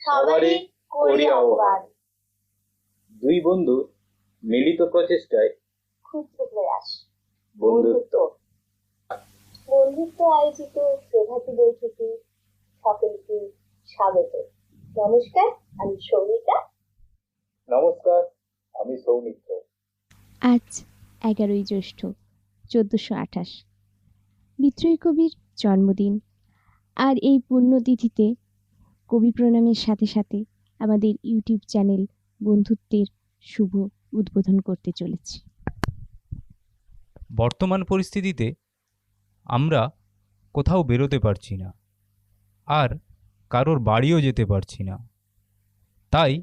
সবারই করি আহ্বান। দুই বন্ধু মিলিত প্রচেষ্টায় ক্ষুদ্র প্রয়াস বন্ধুত্ব আয়োজিত প্রভাতী বৈঠকে সকলকে স্বাগত। নমস্কার, আমি সৌমিতা। নমস্কার, আমি সৌমিত্র। আজ 11ই জ্যৈষ্ঠ 1428 বিদ্রোহী কবির জন্মদিন। আর এই পুণ্যতিথিতে কবি প্রণামের সাথে সাথে আমাদের ইউটিউব চ্যানেল বন্ধুত্বের শুভ উদ্বোধন করতে চলেছি। বর্তমান পরিস্থিতিতে আমরা কোথাও বেরোতে পারছি না, আর কারোর বাড়িও যেতে পারছি না। তাই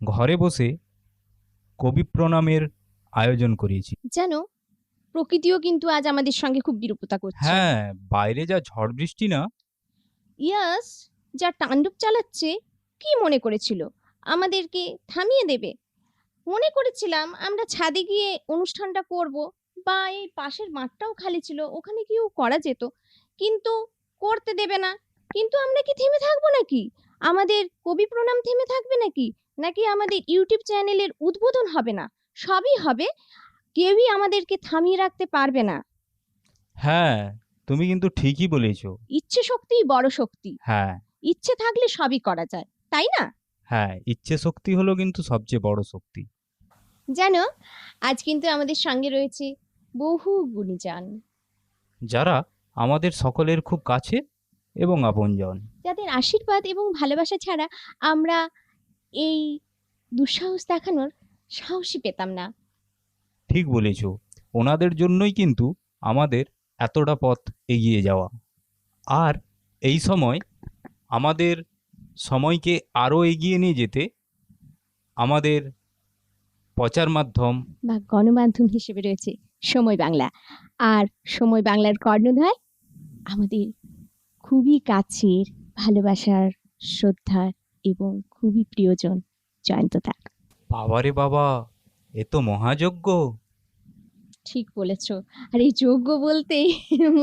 ঘরে বসে কবি প্রণামের আয়োজন করেছি। যেন প্রকৃতিও কিন্তু আজ আমাদের সঙ্গে খুব বিরূপতা করছে। হ্যাঁ, বাইরে যা ঝড় বৃষ্টি না, ইয়াস, যা তাণ্ডব চালাচ্ছে। কি মনে করেছিল আমাদেরকে থামিয়ে দেবে? মনে করেছিলাম আমরা ছাদে গিয়ে অনুষ্ঠানটা করব, বা এই পাশের মাঠটাও খালি ছিল, ওখানে গিয়েও করা যেত, কিন্তু করতে দেবে না। কিন্তু আমরা কি থেমে থাকবো নাকি? আমাদের কবি প্রণাম থেমে থাকবে নাকি? নাকি আমাদের ইউটিউব চ্যানেলের উদ্বোধন হবে না? সবই হবে, কেউই আমাদেরকে থামিয়ে রাখতে পারবে না। হ্যাঁ, তুমি কিন্তু ঠিকই বলেছো। ইচ্ছে শক্তিই বড় শক্তি। হ্যাঁ, ইচ্ছে থাকলে সবই করা যায়, তাই না? হ্যাঁ, ইচ্ছে শক্তি হলো কিন্তু সবচেয়ে বড় শক্তি। জানো, আজ কিন্তু আমাদের সঙ্গে রয়েছে বহু গুণীজন, যারা আমাদের সকলের খুব কাছে এবং আপনজন, যাদের আশীর্বাদ এবং ভালোবাসা ছাড়া আমরা এই দুঃসাহস দেখানোর সাহসই পেতাম না। ঠিক বলেছ। ওনাদের জন্যই কিন্তু আমাদের এতটা পথ এগিয়ে যাওয়া। আর এই সময় আমাদের সময়কে আরও এগিয়ে নিয়ে যেতে আমাদের প্রচার মাধ্যম বা গণমাধ্যম হিসেবে রয়েছে সময় বাংলা। আর সময় বাংলার কর্ণধার আমাদের খুবই কাছের, ভালোবাসার, শ্রদ্ধার এবং খুবই প্রিয়জন জয়ন্তদা। বাবারে বাবা, এ তো মহাযজ্ঞ। ঠিক বলেছ। আর এই যজ্ঞ বলতেই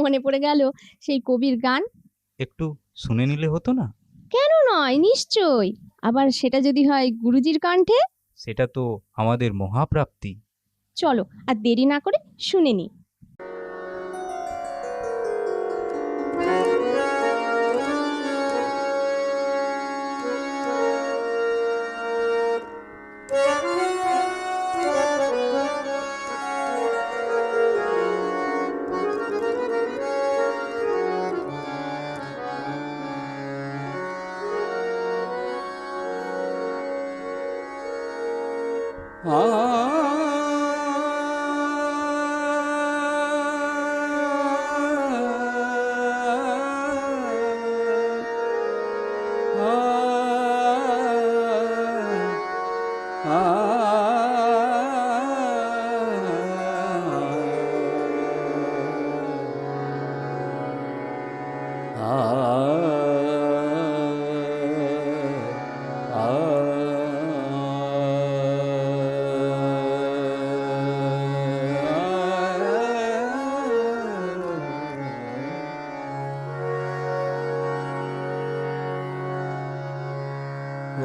মনে পড়ে গেল সেই কবির গান। একটু শুনে নিলে হতো না? কেন নয়, নিশ্চয়ই। আবার সেটা যদি হয় গুরুজির কণ্ঠে, সেটা তো আমাদের মহাপ্রাপ্তি। চলো আর দেরি না করে শুনে নি।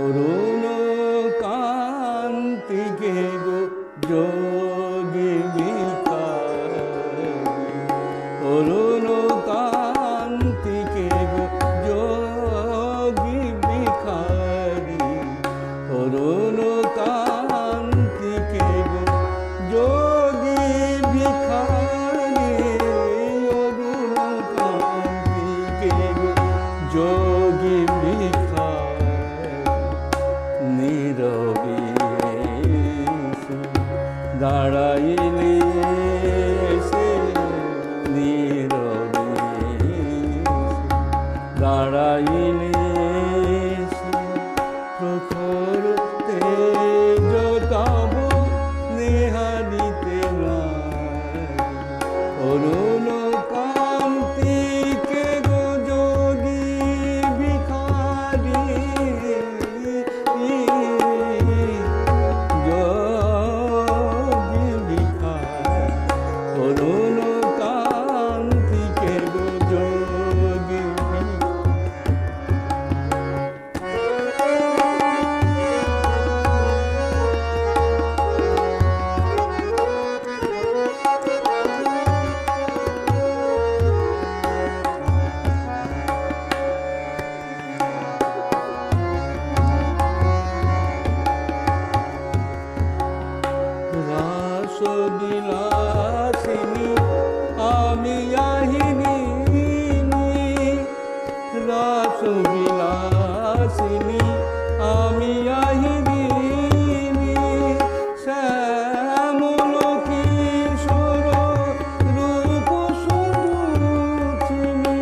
অরুণ কান্তিকে গো যোগী ভিখারি, অরুণ কান্তি আমি আহিনী রাস বিলাসিনী আমি আহিনী শ্যামল কিশোর রূপ সুরুচিনী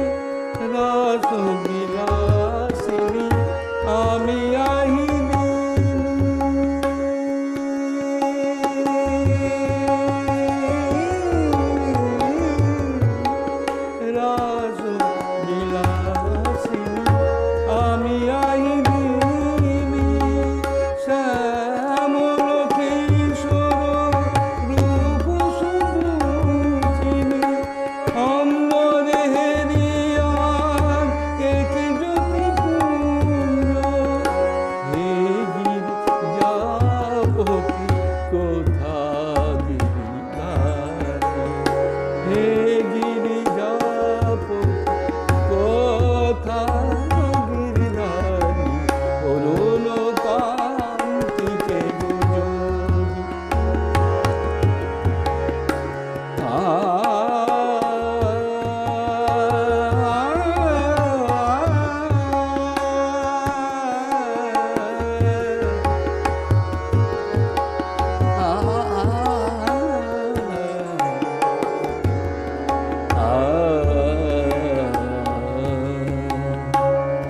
রাস বিলাসিনী আমি আহিনী রাস বিলাসিনী আমি আহিনী শ্যামল কিশোর রূপ সুরুচিনী অম্বরে হেরিয়ার এক জ্যোতি পুঞ্জ হে গিরিজাপতি কোথা গিরিধারী হে গিরিজাপতি কোথা গিরিধারী অরুণ কান্তিকে যোগী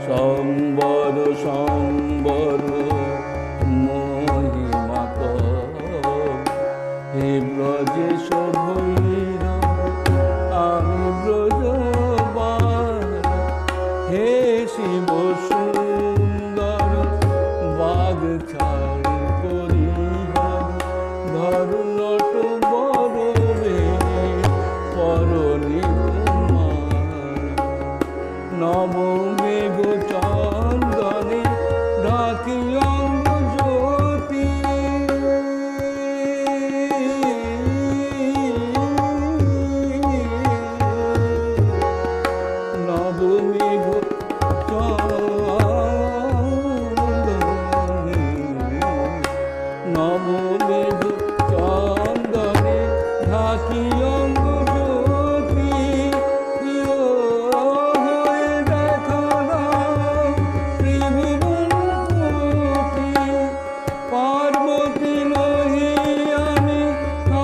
সম্বর সম্বর মহিমাত হে ব্রজেশ ভৈরব আমি ব্রজবান হে শিব সুন্দর বাগ ছাড় পরিহার ধর নট বড় পরণি নবমেঘ চন্দনে ঢাকি অঙ্গ জ্যোতি নবমেঘ চন্দনে নবমেঘ চন্দনে ঢাকি অঙ্গ জ্যোতি হয়ে দেখালাম ত্রিভুবনপতি পার্বতী নহি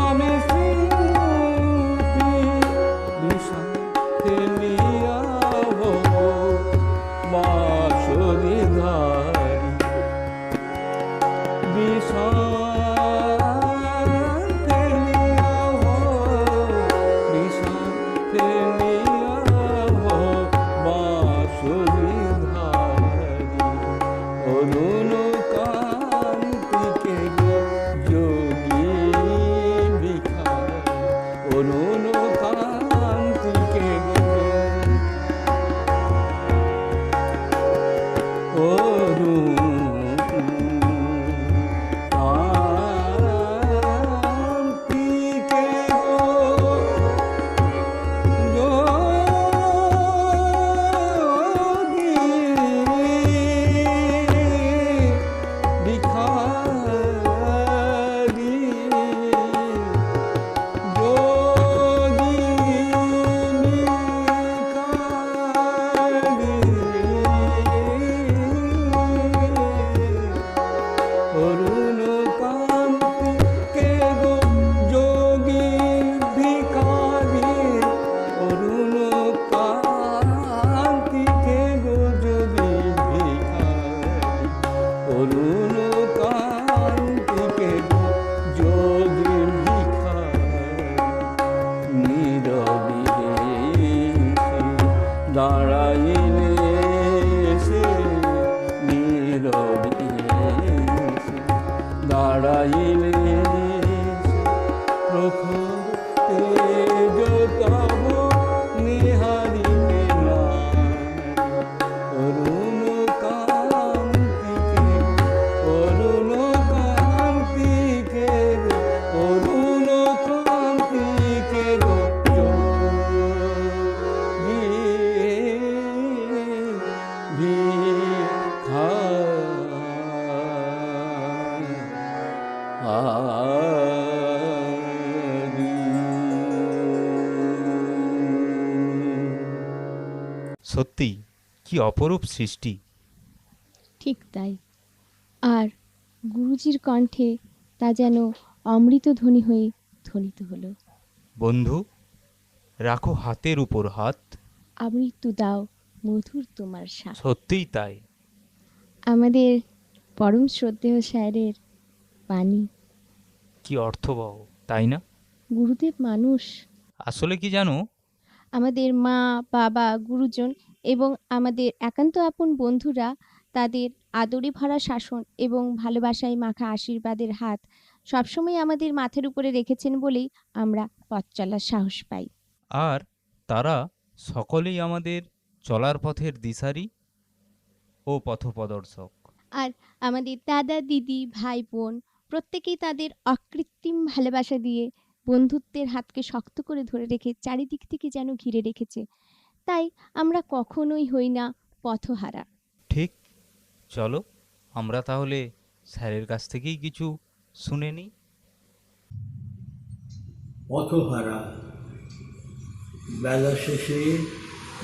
আমি শ্রীমতী বিষা ফেলিয়া হব বাঁশরি ধারী বিষা ফেলিয়া হব বিষা ফেলিয়া হব বাঁশরি ধারী অরুণ কান্তিকে যোগী ভিখারী অরুণ কান্তিকে অরুণ কান্তিকে সত্যি কি অপরূপ সৃষ্টি। ঠিক তাই। আর গুরুজির কণ্ঠে তা যেন অমৃত ধ্বনি হয়ে ধ্বনিত হলো। বন্ধু, রাখো হাতের উপর হাত। আমৃত্যু দাও মধুর তোমার স্বাদ। সত্যিই তাই। আমাদের পরম শ্রদ্ধেয় স্যারের বাণী। কি অর্থবহ, তাই না? গুরুদেব মানুষ। আসলে কি জানো, আমাদের মা, বাবা, গুরুজন এবং আমাদের একান্ত আপন বন্ধুরা তাদের আদরে ভরা শাসন এবং ভালোবাসায় মাখা আশীর্বাদের হাত সবসময় আমাদের মাথার উপরে রেখেছেন বলেই আমরা পথ চলার সাহস পাই। আর তারা সকলেই আমাদের চলার পথের দিশারি ও পথপ্রদর্শক। আর আমাদের দাদা, দিদি, ভাই, বোন প্রত্যেকেই তাদের অকৃত্রিম ভালোবাসা দিয়ে বন্ধুত্বের হাতকে শক্ত করে ধরে রেখে চারিদিক থেকে যেন ঘিরে রেখেছে। তাই আমরা কখনোই হই না পথহারা। ঠিক, চলো আমরা তাহলে স্যারের কাছ থেকেই কিছু শুনে নিই। পথহারা বেলা শেষে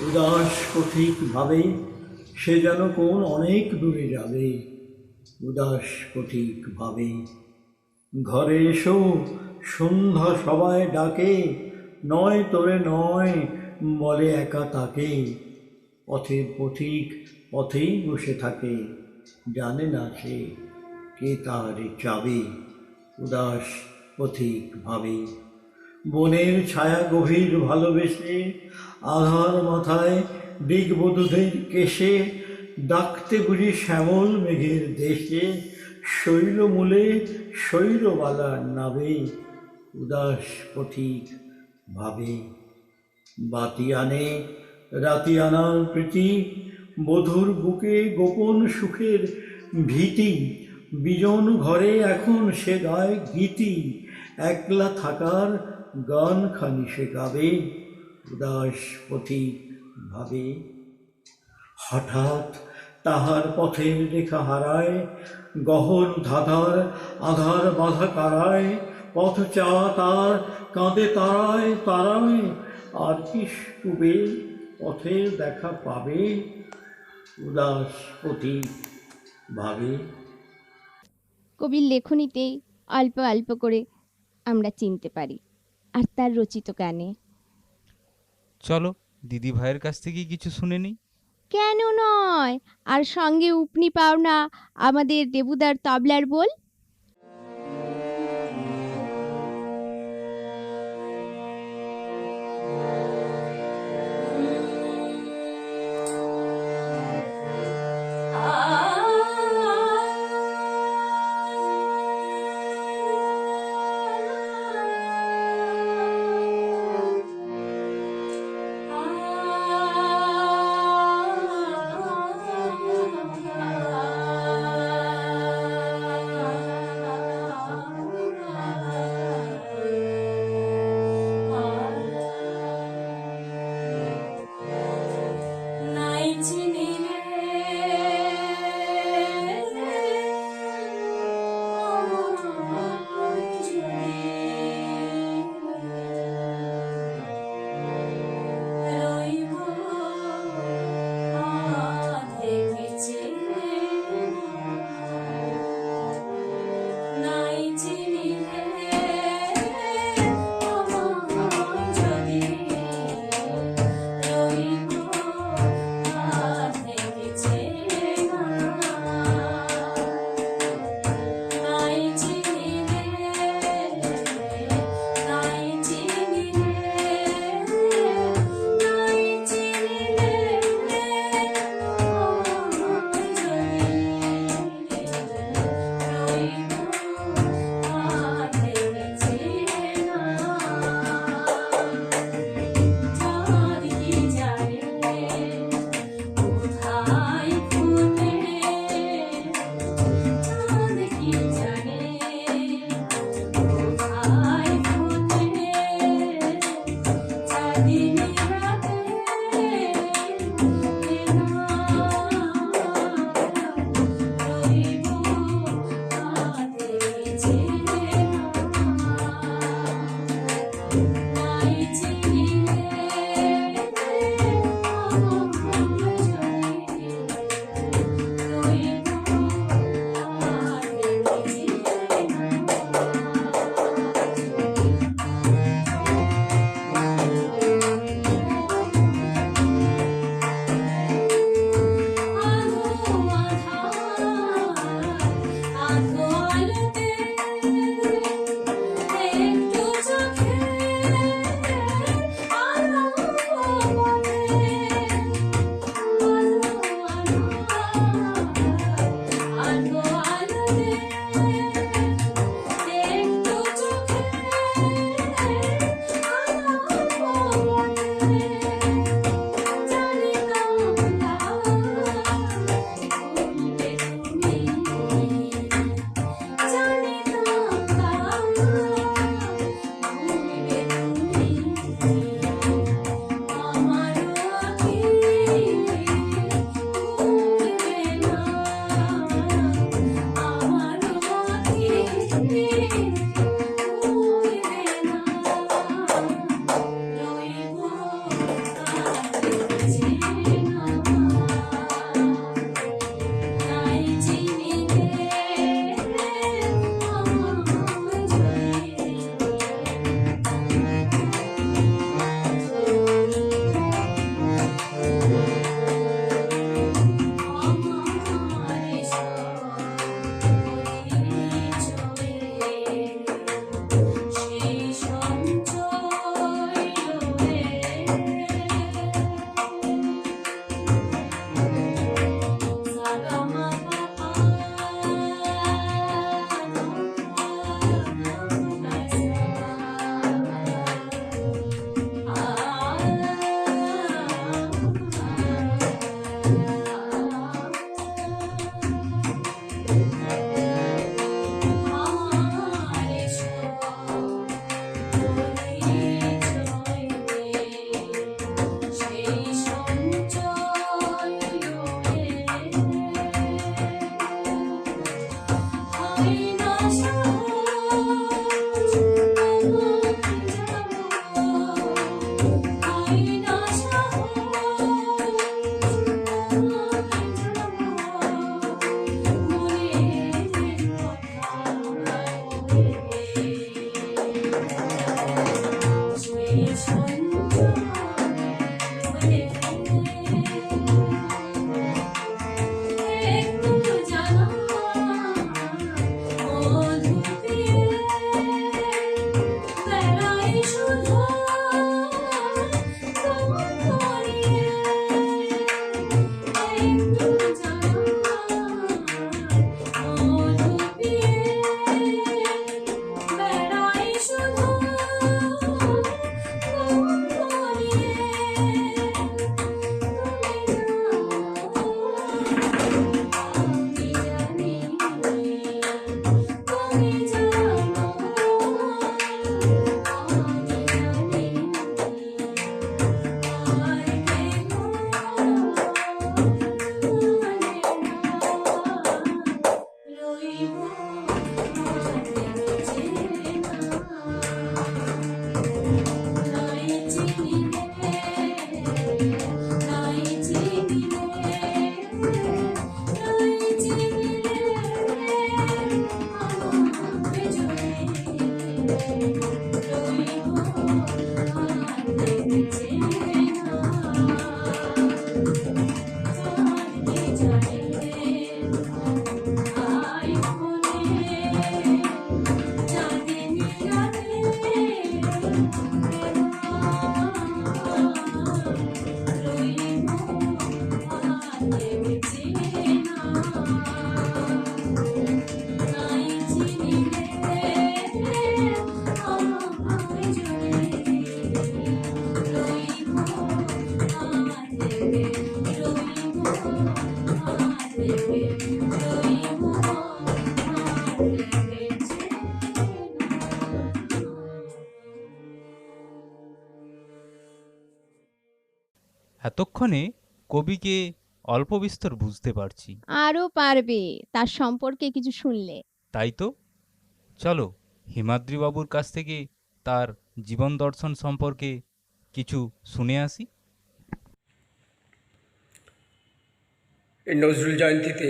উদাস পথিক ভাবে সে যেন কোন অনেক দূরে যাবে। উদাস পথিক ভাবে ঘরে এসো সন্ধ্যা সবাই ডাকে, নয় তোরে নয় বলে একা তাকে। পথের পথিক পথেই বসে থাকে, জানে না সে কে তারে চাবে। উদাস পথিক ভাবে বনের ছায়া গভীর ভালোবেসে আধার মাথায় দিগবধূদের কেশে ডাকতে বুঝি শ্যামল মেঘের দেশে শৈলমূলে শৈলবালার নাবে। উদাস পথিক ভাবে বাতি আনে রাতি আনার প্রীতি, বধুর বুকে গোপন সুখের ভীতি। বিজন ঘরে এখন সে গায় গীতি, একলা থাকার গান খানি সে গাবে। উদাস পথিক ভাবে হঠাৎ তাহার পথের রেখা হারায়, গহন ধাঁধার আধার বাধা কারায়। পথ চা তার কাঁদে তারায় তারায়, আর কি ডুবে পথের দেখা পাবে। উদাস পথিক ভাবে। কবির লেখনীতেই অল্প অল্প করে আমরা চিনতে পারি, আর তার রচিত গানে। চলো দিদি ভাইয়ের কাছ থেকেই কিছু শুনে নিই। কেন নয়, আর সঙ্গে উপনি পাওনা আমাদের দেবুদার তবলার বল। এতক্ষণে কবিকে অল্প বিস্তর বুঝতে পারছি। আরও পারবে তার সম্পর্কে কিছু শুনলে। তাই তো, চলো হিমাদ্রিবাবুর কাছ থেকে তার জীবন দর্শন সম্পর্কে কিছু শুনে আসি। এই নজরুল জয়ন্তীতে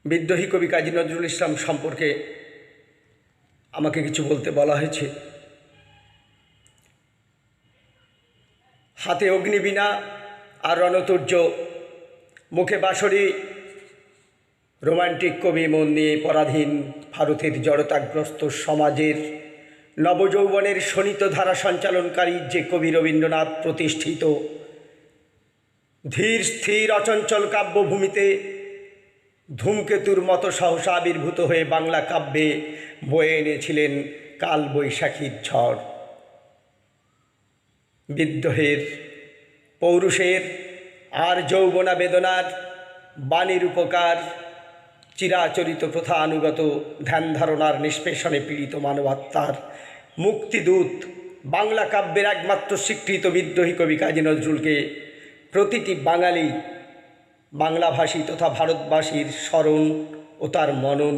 বিদ্রোহী কবি কাজী নজরুল ইসলাম সম্পর্কে আমাকে কিছু বলতে বলা হয়েছে। হাতে অগ্নিবীণা আর রণতুর্য, মুখে বাঁশরি, রোমান্টিক কবি, মন নিয়ে পরাধীন ভারতের জড়তাগ্রস্ত সমাজের নবযৌবনের শোণিত ধারা সঞ্চালনকারী যে কবি রবীন্দ্রনাথ প্রতিষ্ঠিত ধীর স্থির অচঞ্চল কাব্যভূমিতে ধূমকেতুর মতো সহসা আবির্ভূত হয়ে বাংলা কাব্যে বয়ে এনেছিলেন কাল বৈশাখীর ঝড়। বিদ্রোহের, পৌরুষের আর যৌবনা বেদনার, বাণীর উপকার, চিরাচরিত প্রথা অনুগত ধ্যান ধারণার নিষ্পেষণে পীড়িত মানবাত্মার মুক্তিদূত বাংলা কাব্যের একমাত্র স্বীকৃত বিদ্রোহী কবি কাজী নজরুলকে প্রতিটি বাঙালি, বাংলাভাষী তথা ভারতবাসীর স্মরণ ও তার মনন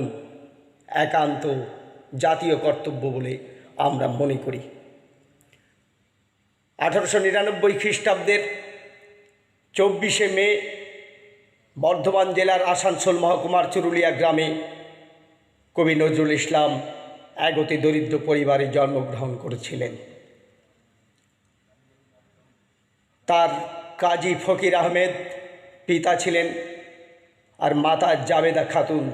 একান্ত জাতীয় কর্তব্য বলে আমরা মনে করি। 1899 খ্রিস্টাব্দের 24শে মে বর্ধমান জেলার আসানসোল মহকুমার চুরুলিয়া গ্রামে কবি নজরুল ইসলাম এক অতি দরিদ্র পরিবারে জন্মগ্রহণ করেছিলেন। তার কাজী ফকির আহমেদ পিতা ছিলেন আর মাতা জাবেদা খাতুন।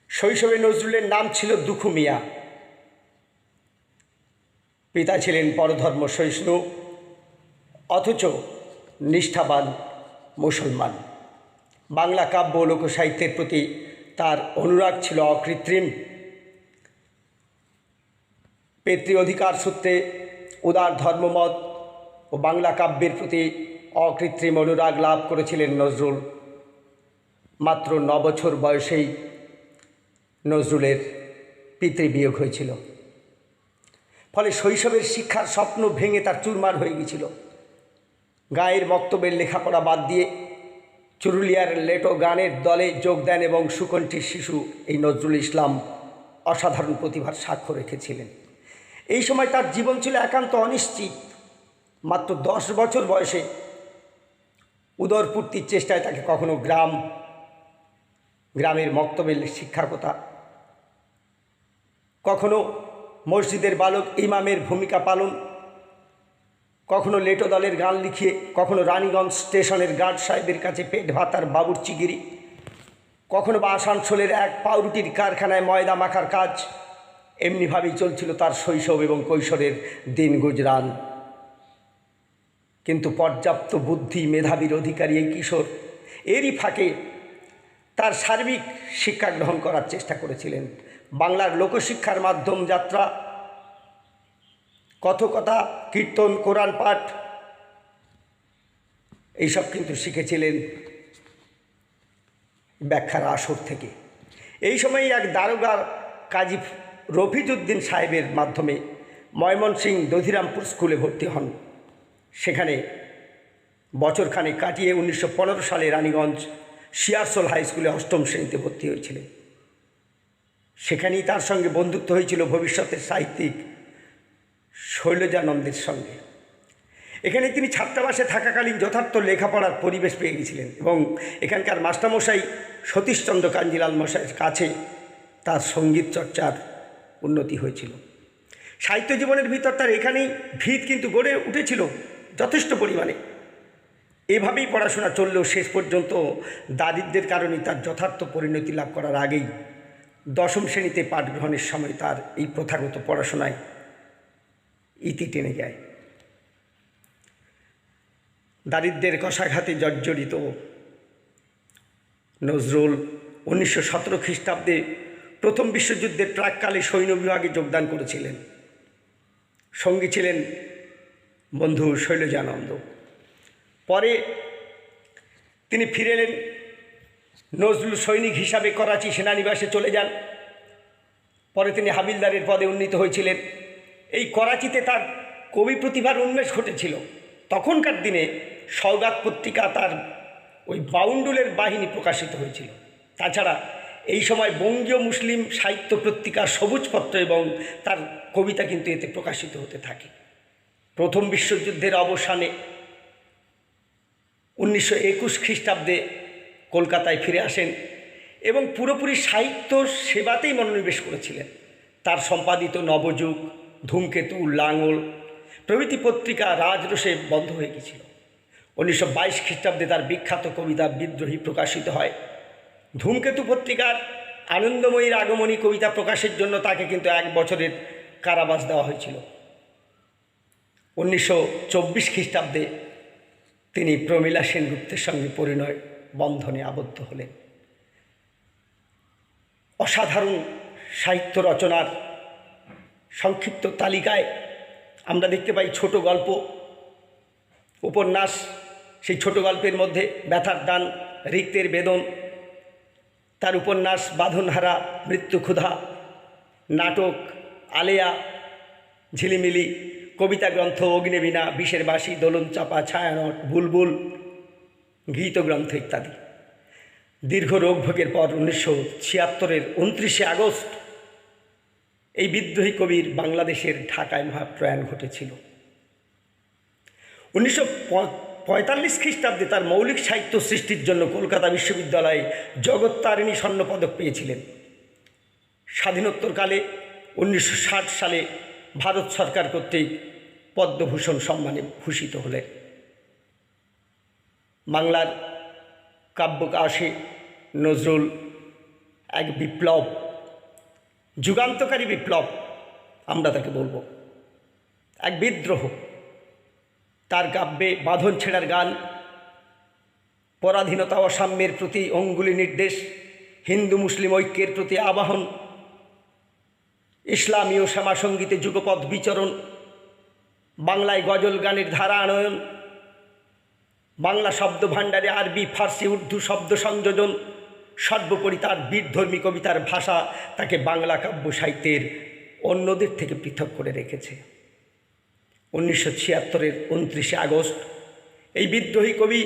শৈশবে নজরুলের নাম ছিল দুখু মিয়া। পিতা ছিলেন পরধর্ম সহিষ্ণু অথচ নিষ্ঠাবান মুসলমান। বাংলা কাব্য ও লোকসাহিত্যের প্রতি তার অনুরাগ ছিল অকৃত্রিম। পিতৃ অধিকার সূত্রে উদার ধর্মমত ও বাংলা কাব্যের প্রতি অকৃত্রিম অনুরাগ লাভ করেছিলেন নজরুল। মাত্র 9 বছর বয়সেই নজরুলের পিতৃবিয়োগ হয়েছিল। ফলে শৈশবের শিক্ষার স্বপ্ন ভেঙে তার চুরমার হয়ে গিয়েছিল। গায়ের মক্তবের লেখাপড়া বাদ দিয়ে চুরুলিয়ার লেটো গানের দলে যোগ দেন এবং সুকণ্ঠী শিশু এই নজরুল ইসলাম অসাধারণ প্রতিভার সাক্ষ্য রেখেছিলেন। এই সময় তার জীবন ছিল একান্ত অনিশ্চিত। মাত্র 10 বছর বয়সে উদরপূর্তির চেষ্টায় তাকে কখনো গ্রামের মক্তবের শিক্ষকতা, কখনো মসজিদের বালক ইমামের ভূমিকা পালন, কখনো লেটো দলের গান লিখিয়ে, কখনো রানীগঞ্জ স্টেশনের গার্ড সাহেবের কাছে পেট ভাতার বাবুর্চিগিরি, কখনো বা আসানসোলের এক পাউরুটির কারখানায় ময়দা মাখার কাজ। এমনিভাবেই চলছিল তার শৈশব এবং কৈশোরের দিন গুজরান। কিন্তু পর্যাপ্ত বুদ্ধি মেধাবীর অধিকারী এই কিশোর এরই ফাঁকে তার সার্বিক শিক্ষা গ্রহণ করার চেষ্টা করেছিলেন। বাংলার লোকশিক্ষার মাধ্যম যাত্রা, কথকতা, কীর্তন, কোরআন পাঠ এইসব কিন্তু শিখেছিলেন ব্যাখ্যার আসর থেকে। এই সময় এক দারোগা কাজী রফিজউদ্দিন সাহেবের মাধ্যমে ময়মনসিংহ দধিরামপুর স্কুলে ভর্তি হন। সেখানে বছরখানেক কাটিয়ে 1915 সালে রানীগঞ্জ শিয়ারসোল হাই স্কুলে 8ম শ্রেণীতে ভর্তি হয়েছিলেন। সেখানেই তার সঙ্গে বন্ধুত্ব হয়েছিল ভবিষ্যতের সাহিত্যিক শৈলজানন্দের সঙ্গে। এখানে তিনি ছাত্রাবাসে থাকাকালীন যথার্থ লেখাপড়ার পরিবেশ পেয়ে গিয়েছিলেন এবং এখানকার মাস্টারমশাই সতীশচন্দ্র কাঞ্জিলাল মশাইয়ের কাছে তার সঙ্গীত চর্চার উন্নতি হয়েছিল। সাহিত্য জীবনের ভিতর তার এখানেই ভিত কিন্তু গড়ে উঠেছিল যথেষ্ট পরিমাণে। এভাবেই পড়াশোনা চললেও শেষ পর্যন্ত দারিদ্র্যের কারণে তার যথার্থ পরিণতি লাভ করার আগেই 10ম শ্রেণীতে পাঠ গ্রহণের সময় তার এই প্রথাগত পড়াশোনায় ইতি টেনে যায়। দারিদ্র্যের কষাঘাতে জর্জরিত নজরুল 1917 খ্রিস্টাব্দে প্রথম বিশ্বযুদ্ধের প্রাককালে সৈন্য বিভাগে যোগদান করেছিলেন। সঙ্গী ছিলেন বন্ধু শৈলজানন্দ। পরে তিনি ফিরে এলেন। নজরুল সৈনিক হিসাবে করাচি সেনানিবাসে চলে যান। পরে তিনি হাবিলদারের পদে উন্নীত হয়েছিলেন। এই করাচিতে তার কবি প্রতিভার উন্মেষ ঘটেছিল। তখনকার দিনে সওগাত পত্রিকা তার ওই বাউন্ডুলের বাহিনী প্রকাশিত হয়েছিল। তাছাড়া এই সময় বঙ্গীয় মুসলিম সাহিত্য পত্রিকা সবুজপত্র এবং তার কবিতা কিন্তু এতে প্রকাশিত হতে থাকে। প্রথম বিশ্বযুদ্ধের অবসানে 1921 খ্রিস্টাব্দে কলকাতায় ফিরে আসেন এবং পুরোপুরি সাহিত্য সেবাতেই মনোনিবেশ করেছিলেন। তার সম্পাদিত নবযুগ, ধূমকেতু, লাঙল প্রভৃতি পত্রিকা রাজরোষে বন্ধ হয়ে গিয়েছিল। 1922 খ্রিস্টাব্দে তার বিখ্যাত কবিতা বিদ্রোহী প্রকাশিত হয়। ধূমকেতু পত্রিকার আনন্দময়ীর আগমনী কবিতা প্রকাশের জন্য তাকে কিন্তু 1 বছরের কারাবাস দেওয়া হয়েছিল। 1924 খ্রিস্টাব্দে তিনি প্রমীলা সেনগুপ্তের সঙ্গে পরিণয় বন্ধনে আবদ্ধ হলেন। অসাধারণ সাহিত্য রচনার সংক্ষিপ্ত তালিকায় আমরা দেখতে পাই ছোট গল্প, উপন্যাস। সেই ছোট গল্পের মধ্যে ব্যথার দান, রিক্তের বেদন, তার উপন্যাস বাঁধনহারা, মৃত্যু ক্ষুধা, নাটক আলেয়া, ঝিলিমিলি, কবিতা গ্রন্থ অগ্নিবীণা, বিষের বাসি, দোলন চাপা, ছায়ানট, বুলবুল, গীত গ্রন্থ ইত্যাদি। দীর্ঘ রোগভোগের পর 1976-এর 29শে আগস্ট এই বিদ্রোহী কবির বাংলাদেশের ঢাকায় মহাপ্রয়াণ ঘটেছিল। 1945 খ্রিস্টাব্দে তার মৌলিক সাহিত্য সৃষ্টির জন্য কলকাতা বিশ্ববিদ্যালয়ে জগত্তারিণী স্বর্ণপদক পেয়েছিলেন। স্বাধীনোত্তরকালে 1960 সালে ভারত সরকার কর্তৃক পদ্মভূষণ সম্মানে ভূষিত হলেন। বাংলার কাব্যকাশে নজরুল এক বিপ্লব, যুগান্তকারী বিপ্লব আমরা তাকে বলবো, এক বিদ্রোহ। তার কাব্যে বাঁধন ছেঁড়ার গান, পরাধীনতা অসাম্যের প্রতি অঙ্গুলি নির্দেশ, হিন্দু মুসলিম ঐক্যের প্রতি আবাহন, ইসলামীয় শ্যামাসঙ্গীতে যুগপৎ বিচরণ, বাংলায় গজল গানের ধারা আনয়ন, বাংলা শব্দ ভাণ্ডারে আরবি, ফার্সি, উর্দু শব্দ সংযোজন, সর্বোপরি তার বীরধর্মী কবিতার ভাষা তাকে বাংলা কাব্য সাহিত্যের অন্যদের থেকে পৃথক করে রেখেছে। 1976-এর 29শে আগস্ট এই বিদ্রোহী কবি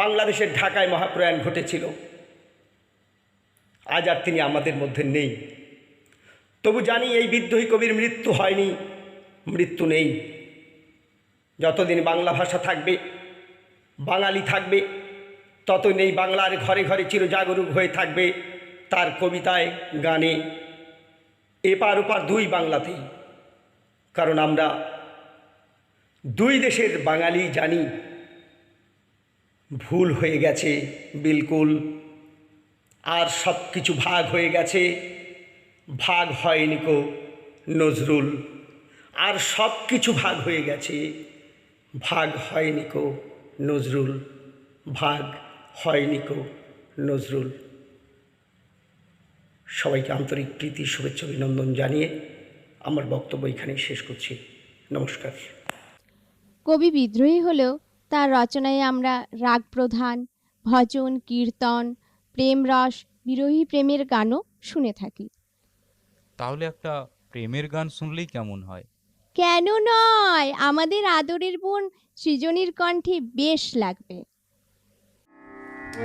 বাংলাদেশের ঢাকায় মহাপ্রয়াণ ঘটেছিল। আজ আর তিনি আমাদের মধ্যে নেই। তবু জানি এই বিদ্রোহী কবির মৃত্যু হয়নি, মৃত্যু নেই। যতদিন বাংলা ভাষা থাকবে, বাঙালি থাকবে, ততদিন এই বাংলার ঘরে ঘরে চিরজাগরুক হয়ে থাকবে তার কবিতায়, গানে, এপার ওপার দুই বাংলাতেই। কারণ আমরা দুই দেশের বাঙালি জানি ভুল হয়ে গেছে বিলকুল, আর সব কিছু ভাগ হয়ে গেছে, ভাগ হয়নি কো নজরুল। আর সব কিছু ভাগ হয়ে গেছে, ভাগ হয়নি কো নজরুল, ভাগ হয়নি কো নজরুল। সবাইকে আন্তরিক প্রীতি, শুভেচ্ছা, অভিনন্দন জানিয়ে আমার বক্তব্য এখানেই শেষ করছি। নমস্কার। কবি বিদ্রোহী হলেও তার রচনায় আমরা রাগ প্রধান, ভজন, কীর্তন, প্রেম রস, বিরোহী প্রেমের গানও শুনে থাকি। তাহলে একটা প্রেমের গান শুনলেই কেমন হয়? কেন নয়, আমাদের আদরের বোন সৃজনীর কণ্ঠে বেশ লাগবে। আ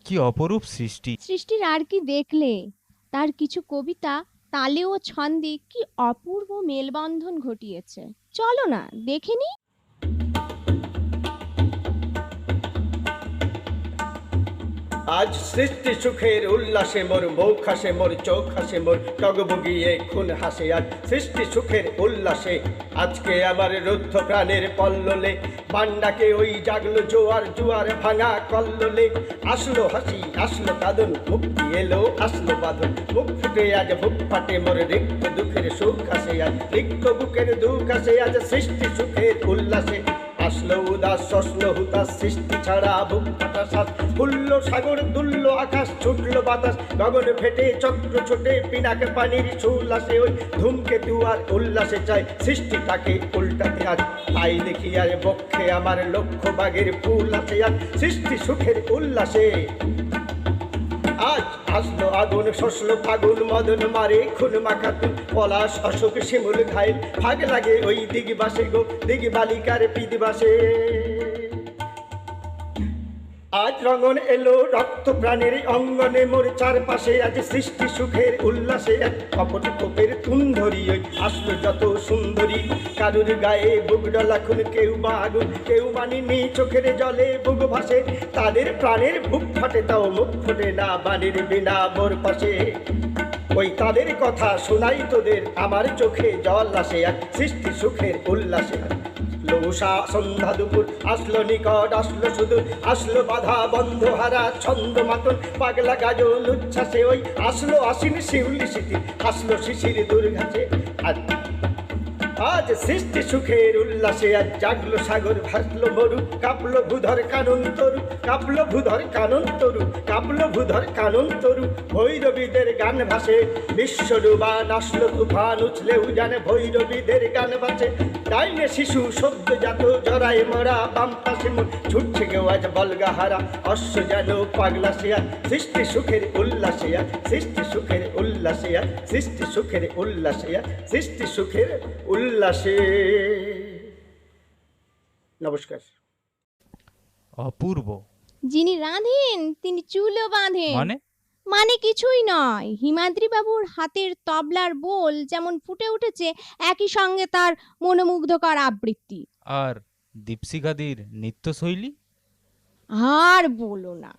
কি অপরূপ সৃষ্টি! সৃষ্টির আর কি দেখলে, তার কিছু কবিতা তালে ও ছন্দে কি অপূর্ব মেলবন্ধন ঘটিয়েছে। চলো না দেখে নি। আজ সৃষ্টি সুখের উল্লাসে মোর মুখ হাসে, মোর চোখ হাসে, মোর টগবগিয়ে খুন হাসে। আজ সৃষ্টি সুখের উল্লাসে আজকে আমার রুদ্ধ প্রাণের পল্ললে বান্ডাকে ওই জাগলো জোয়ার, জুয়ার ভাঙা কল্লোলে। আসলো হাসি আসলো কাঁদন, মুক্তি এলো আসলো বাঁধন, মুখ ফুটে আজ বুক ফাটে মোর রিক্ত দুঃখের সুখ আসে। আজ রিক্ত বুকের দুঃখ আসে আজ সৃষ্টি সুখের উল্লাসে। আসলো উদাস শসলো হুতাস, সৃষ্টি ছাড়া বুক ফাটা শ্বাস। ফুললো সাগর দুললো আকাশ, ছুটলো বাতাস, গগন ফেটে চক্র ছোটে, পিনাকে পানির সুল আসে। ওই ধূমকেতু আর উল্লাসে চাই সৃষ্টিটাকে উল্টাতে। আজ তাই দেখি আর বক্ষে আমার লক্ষ বাগের ফুল আসে। আজ সৃষ্টি সুখের উল্লাসে আজ আসলো আগুন শসলো ফাগুন, মদন মারে খুন মাখাতুন, পলাশ অশোক শিমুল ঘাইল, ভাগ লাগে ওই দিগবাসে গো, দিগ বালিকার পিদিবাসে। আজ রঙন এলো রক্ত প্রাণের অঙ্গনে মোর চারপাশে। আজ সৃষ্টি সুখের উল্লাসে এক কপট কোপের তুন্ধরি ওই আসলো যত সুন্দরী। কারুর গায়ে বুক ডলা খুন, কেউ বা আগুন, কেউ মানিনি চোখের জলে বুক ভাসে। তাদের প্রাণের বুক ফাটে তাও মুখ ফোটে না বাণীর বিনা মোর পাশে। ওই তাদের কথা শোনাই তোদের, আমার চোখে জল আসে এক সৃষ্টি সুখের উল্লাসে। উষা সন্ধ্যা দুপুর আসলো নিকট, আসলো সুদূর, আসলো বাধা বন্ধ হারা ছন্দ মাতন, পাগলা গাজন উচ্ছ্বাসে। ওই আসলো আশ্বিন শিউলি স্মৃতি, আসলো শিশির দুর্ঘাসে। আজ সৃষ্টি সুখের উল্লাসে আজ জাগলো সাগর, ভাসলো মরু, কাঁপলো ভূধর কানন তরু, কাঁপলো ভূধর কানন তরু, কাঁপলো ভূধর কানন তরু। ভৈরবীদের গান ভাসে বিশ্বরূপান, আসলো তুফান উছলেও জানে ভৈরবীদের গান ভাসে। ডাইনে শিশু সদ্যজাত জরায় মরা, বাম পাশে মোর ছুটছে কেউ আজ বলগাহারা, অশ্ব যেন পাগলা সে। আজ সৃষ্টি সুখের উল্লাসে আজ সৃষ্টি সুখের উল্লাসে আজ সৃষ্টি সুখের উল্লাসে আজ সৃষ্টি সুখের উল্লাসে। নমস্কার। অপূর্ব! যিনি রাঁধেন তিনি চুলও বাঁধেন। মানে? মানে কিছুই নয়, হিমাদ্রি বাবুর হাতের তবলার বোল যেমন ফুটে উঠেছে, একই সঙ্গে তার মনোমুগ্ধকর আবৃত্তি। আর দীপশিখাদির নৃত্যশৈলী? আর বলো না,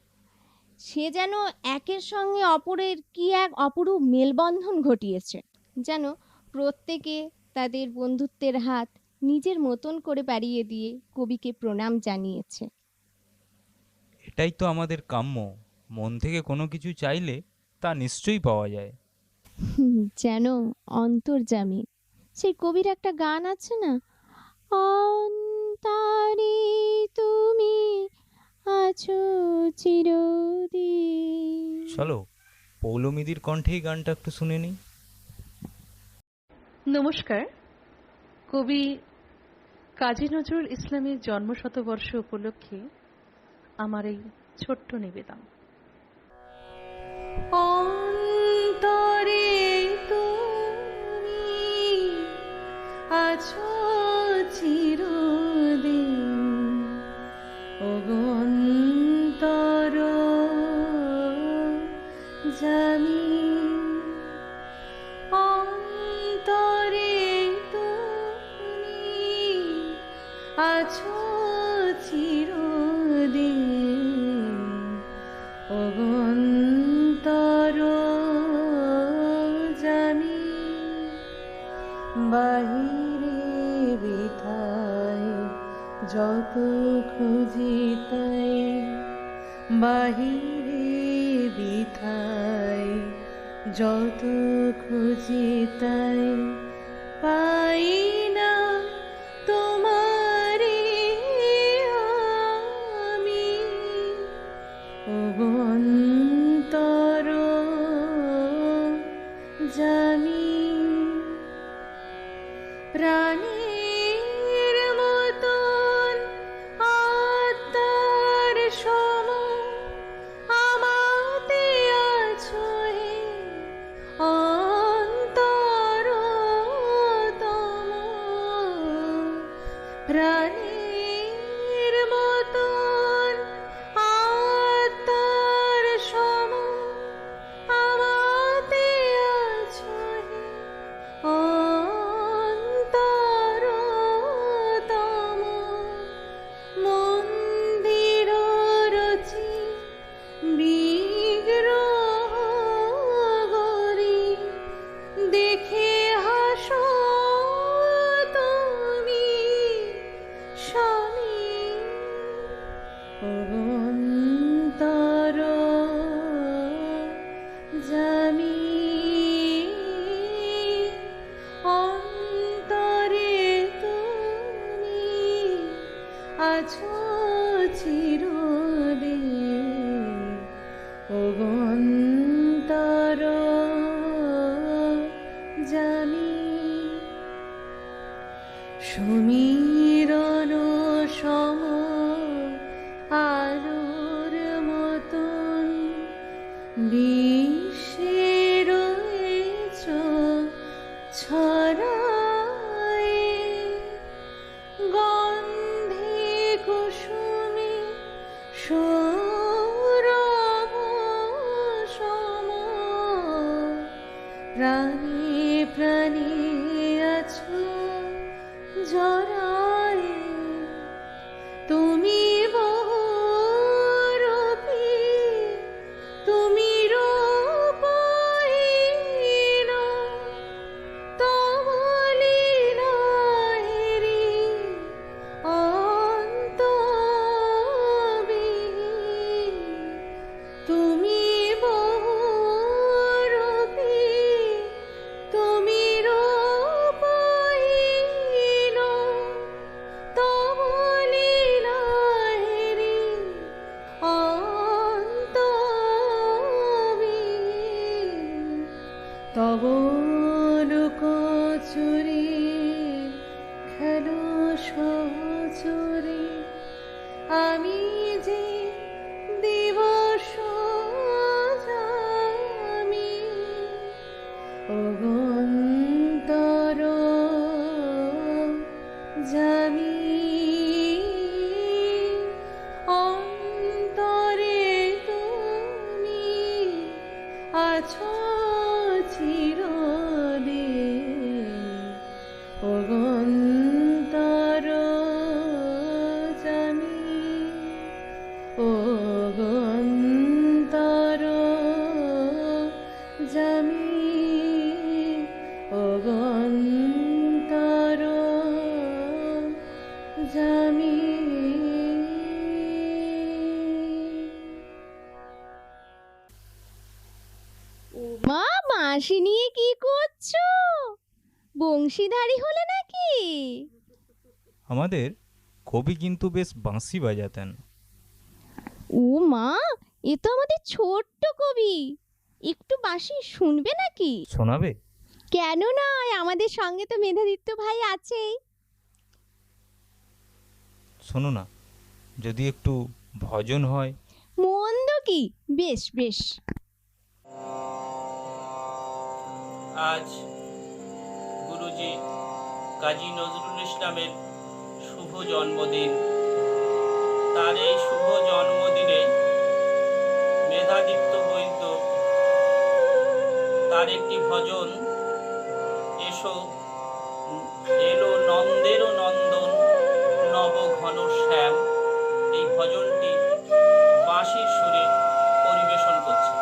সে যেন একের সঙ্গে অপরের কি এক অপরূপ মেলবন্ধন ঘটিয়েছে। যেন প্রত্যেকে তাদের বন্ধুত্বের হাত নিজের মতন করে বাড়িয়ে দিয়ে কবিকে প্রণাম জানিয়েছে। এটাই তো আমাদের কাম্য। মন থেকে কোনো কিছু চাইলে তা নিশ্চয়ই পাওয়া যায়। যেন অন্তর্যামী। সেই কবির একটা গান আছে না, অন্তরে তুমি আছো চিরদিন। চলো পৌলমীদির কণ্ঠেই গানটা একটু শুনে নিই। নমস্কার। কবি কাজী নজরুল ইসলামের জন্মশতবর্ষ উপলক্ষে আমার এই ছোট্ট নিবেদন। অন্তরে তুমি আছো চিরদিন, ওগো অন্তর জামি। অন্তরে তুমি আছো চিরদিন, ওগো অন্তর জামি। বাহিরে বিথায় যত খুঁজি তাই, বাহিরে বিথায় যত খুঁজি তাই, পাই না তোমারে আমি, ওগো অন্তর জামি। প্রাণের মতন আত্মার সম আমাতে আছো হে অন্তরতম। প্রাণের মতন আত্মার অন্তর জামি অন্তরে তুমি আছো চিরদিন অন্তর জামি সমীরণ সম আলোর মতন বিশ্বে রয়েছ ছড়ায় গন্ধে কুসুমে সৌরভ সম প্রাণে প্রাণে আছো জড়ায় তুমি বহুরূপী তুমি রূপহীন তব লীলাহেরি অন্তবিহীন তুমি বহুরূপী তুমি রূপহীন তব লীলাহেরি অন্তবিহীন তব লুকোচুরি খেলো সহচরে আমি যে দিবস জামি অন্তর জামি অন্তরে তুমি আছো চিরদিন অন্তর জামি অন্তর জামি অন্তর জামি মা বাঁশি নিয়ে কি করছো? বংশীধারী হলে নাকি? আমাদের কবি কিন্তু বেশ বাঁশি বাজাতেন। ও মা, এ তো আমাদের ছোট্ট কবি, একটু বাঁশি শুনবে নাকি? শোনাবে? কেন নয়, আমাদের সঙ্গে তো মেধাদিত্য ভাই আছেই। শোনো না, যদি একটু ভজন হয়। মন্দ কি, বেশ বেশ। আজ গুরুজি কাজী নজরুল ইসলামের শুভ জন্মদিন। তার এই শুভ জন্মদিনে মেধাদীপ্ত বৈদ্য তার একটি ভজন এসো এলো নন্দেরও নন্দন নব ঘন শ্যাম, এই ভজনটি বাঁশির সুরে পরিবেশন করছে।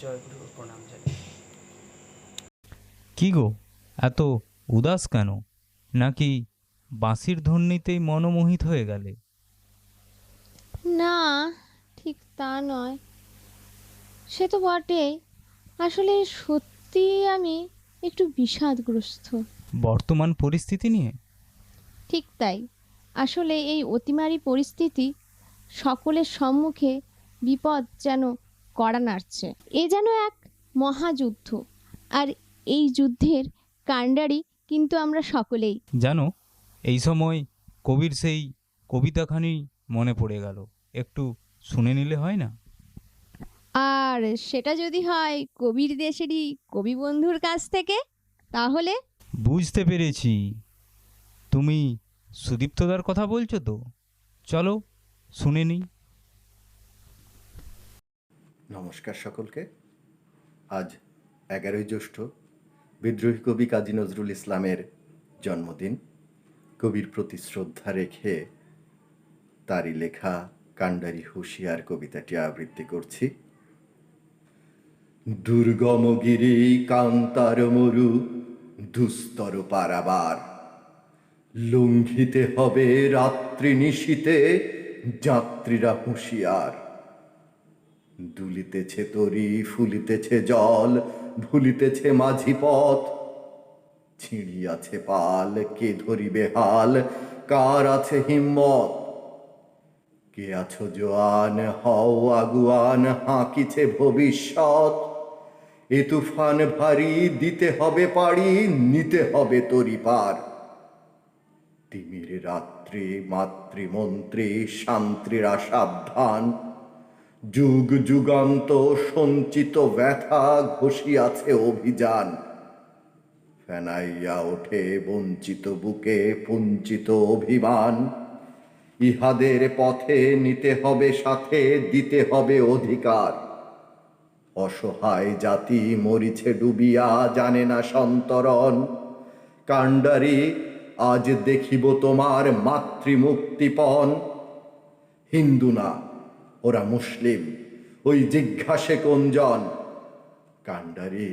জয়গুরু প্রণাম জানাই। কি গো, এত উদাস কেন? নাকি বাঁশির ধ্বনিতেই মনোমোহিত হয়ে গেলে? না, ঠিক তা নয়। সে তো বটেই। আসলে সত্যি আমি একটু বিষাদগ্রস্ত। বর্তমান পরিস্থিতি নিয়ে? ঠিক তাই। আসলে এই অতিমারী পরিস্থিতি, সকলের সম্মুখে বিপদ যেন কড়া নাড়ছে। এ যেন এক মহাযুদ্ধ, আর এই যুদ্ধের কাণ্ডারি কিন্তু আমরা সকলেই। জানো, এই সময় কবির সেই কবিতাখানি মনে পড়ে গেল, একটু শুনে নিলে হয় না? আর সেটা যদি হয় কবির দেশেরই কবি বন্ধুর কাছ থেকে, তাহলে? বুঝতে পেরেছি, তুমি সুদীপ্তদার কথা বলছো তো। চলো শুনে নিই। নমস্কার সকলকে। আজ 11ই জ্যৈষ্ঠ, বিদ্রোহী কবি কাজী নজরুল ইসলামের জন্মদিন। কবির প্রতি শ্রদ্ধা রেখে তারই লেখা কান্ডারি হুঁশিয়ার কবিতাটি আবৃত্তি করছি। দুর্গমগিরি কান্তার মরু দুস্তর পারাবার, লঙ্ঘিতে হবে রাত্রি নিশীতে যাত্রীরা হুঁশিয়ার। দুলিতেছে তরি, ফুলিতেছে জল, ভুলিতেছে মাঝি পথ, ছিঁড়িয়াছে পাল, কে ধরিবে হাল, কার আছে হিম্মত? কে আছো জোয়ান, হও আগুয়ান, হাঁকিছে ভবিষ্যৎ। এ তুফান ভারী, দিতে হবে পাড়ি, নিতে হবে তরি পার। তিমির রাত্রি, মাতৃমন্ত্রী, শান্ত্রীরা সাবধান। যুগ যুগান্ত সঞ্চিত ব্যথা ঘষিয়াছে অভিযান। ফেনাইয়া ওঠে বঞ্চিত বুকে পুঞ্চিত অভিমান। ইহাদের পথে নিতে হবে সাথে, দিতে হবে অধিকার। অসহায় জাতি মরিছে ডুবিয়া, জানে না সন্তরণ। কান্ডারি, আজ দেখিব তোমার মাতৃমুক্তিপণ। হিন্দু না, ওরা মুসলিম, ওই জিজ্ঞাসে কোনজন? কান্ডারি,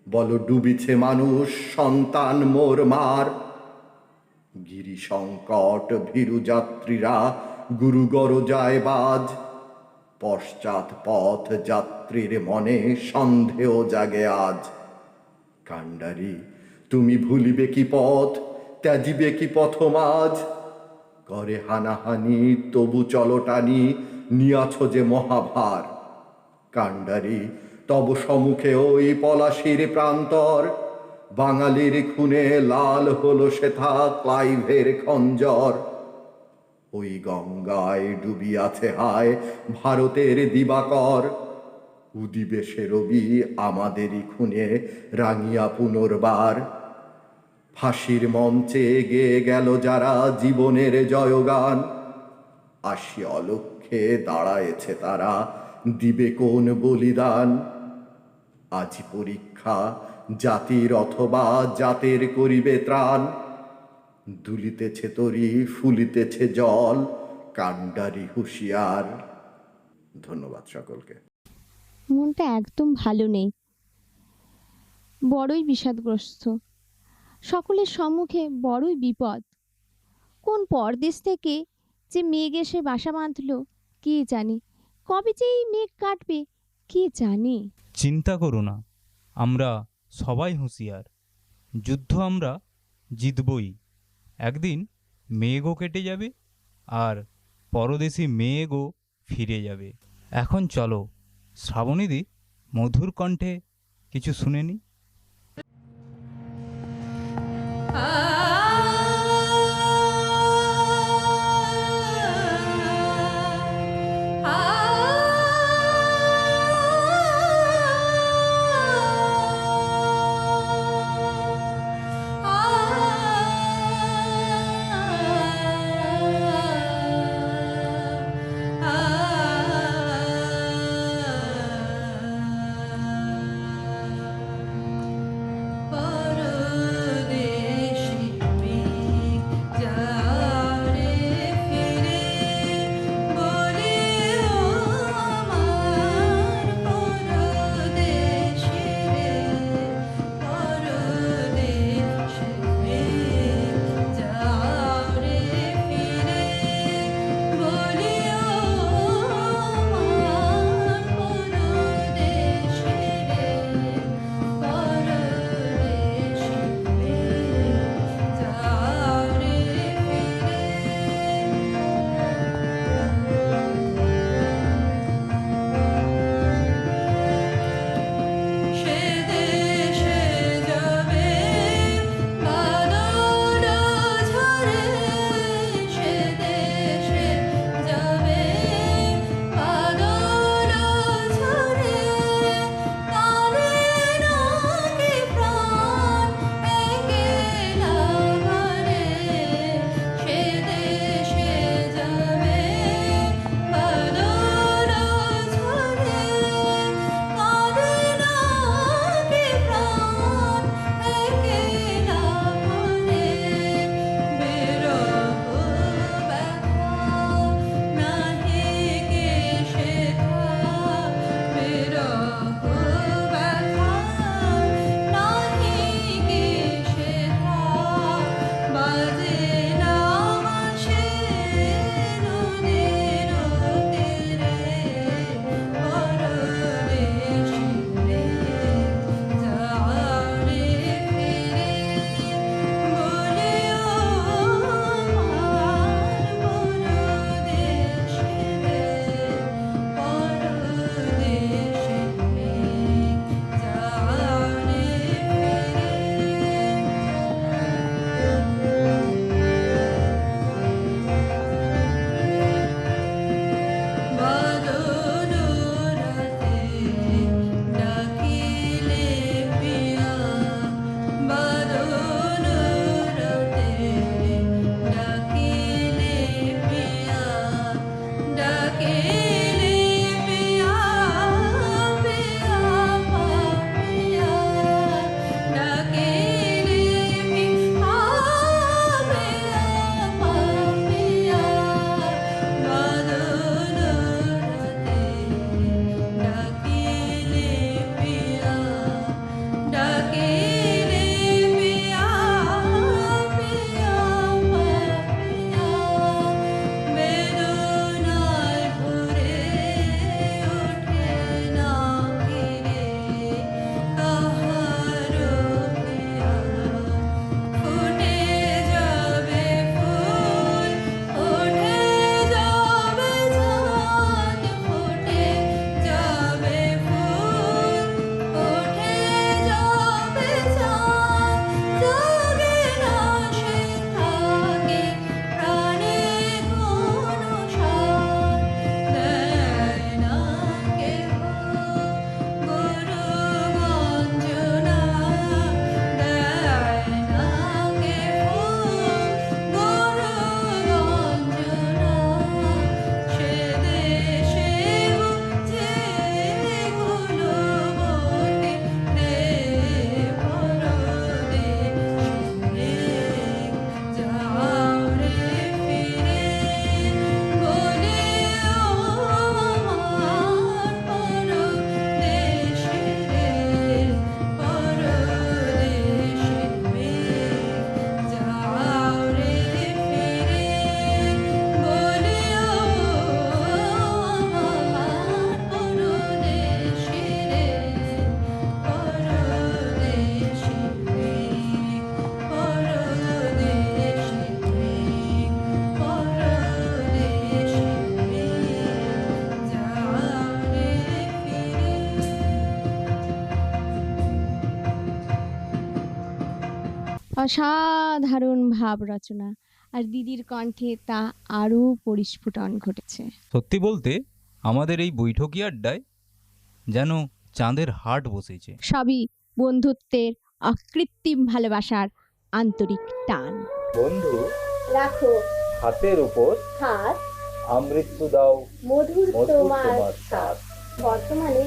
বলো ডুবিছে মানুষ, সন্তান মোর মার। গিরি সংকট, ভীরু যাত্রীরা গুরুগর যায় বাজ। পশ্চাৎ পথ যাত্রীর মনে সন্দেহ জাগে আজ। কান্ডারি, তুমি ভুলিবে কি পথ, ত্যাজিবে কি পথমাজ? করে হানাহানি তবু চলটানি, নিয়াছ যে মহাভার। কান্ডারি, তব সম্মুখে ওই পলাশির প্রান্তর। বাঙালির খুনে লাল হলো সেথা ক্লাইভের খঞ্জর। ওই গঙ্গায় ডুবিয়াছে হায় ভারতের দিবাকর। উদিবে সে রবি আমাদেরই খুনে রাঙিয়া পুনর্বার। ফাঁসির মঞ্চে গেয়ে গেল যারা জীবনের জয়গান। আসি অলক্ষ্যে দাঁড়ায়েছে তারা, দিবে কোন বলিদান? আজি পরীক্ষা জাতির অথবা জাতের করিবে ত্রাণ। দুলিতেছে তরি, ফুলিতেছে জল, কান্ডারি হুঁশিয়ার। ধন্যবাদ সকলকে। মনটা একদম ভালো নেই, বড়ই বিষাদগ্রস্ত। সকলের সম্মুখে বড়ই বিপদ। কোন পরদেশ থেকে যে মেঘ এসে বাসা বাঁধল কে জানে, কবে যে এই মেঘ কাটবে কে জানে। চিন্তা করো না, আমরা সবাই হুঁশিয়ার। যুদ্ধ আমরা জিতবই। একদিন মেঘও কেটে যাবে, আর পরদেশি মেঘও ফিরে যাবে। এখন চলো শ্রাবণীদি মধুর কণ্ঠে কিছু শুনে নি। পরদেশী অসাধারণ ভাব রচনা, আর দিদির কণ্ঠে তা আরও পরিস্ফুটন ঘটেছে। সত্যি বলতে আমাদের এই বৈঠকি আড্ডায় যেন চাঁদের হাট বসেছে। সবই বন্ধুত্বের অকৃত্রিম ভালোবাসার আন্তরিক টান। বন্ধু রাখো হাতের উপর হাত, আমৃত্যু দাও মধুর মধুর তোমার তোমার সাথ। সাথ। বর্তমানে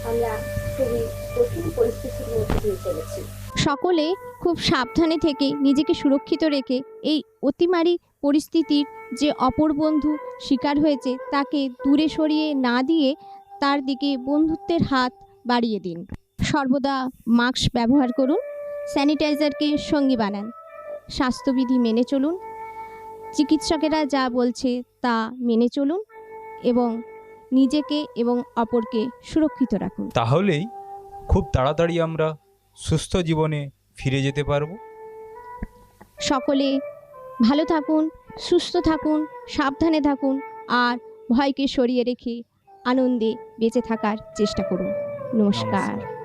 আমরা খুবই কঠিন পরিস্থিতির মধ্যে দিয়ে চলেছি। সকলে খুব সাবধানে থেকে নিজেকে সুরক্ষিত রেখে এই অতিমারী পরিস্থিতির যে অপর বন্ধু শিকার হয়েছে তাকে দূরে সরিয়ে না দিয়ে তার দিকে বন্ধুত্বের হাত বাড়িয়ে দিন। সর্বদা মাস্ক ব্যবহার করুন, স্যানিটাইজারকে সঙ্গী বানান, স্বাস্থ্যবিধি মেনে চলুন, চিকিৎসকেরা যা বলছে তা মেনে চলুন এবং নিজেকে এবং অপরকে সুরক্ষিত রাখুন। তাহলেই খুব তাড়াতাড়ি আমরা সুস্থ জীবনে ফিরে যেতে পারবো। সকলে ভালো থাকুন, সুস্থ থাকুন, সাবধানে থাকুন আর ভয়কে সরিয়ে রেখে আনন্দে বেঁচে থাকার চেষ্টা করুন। নমস্কার।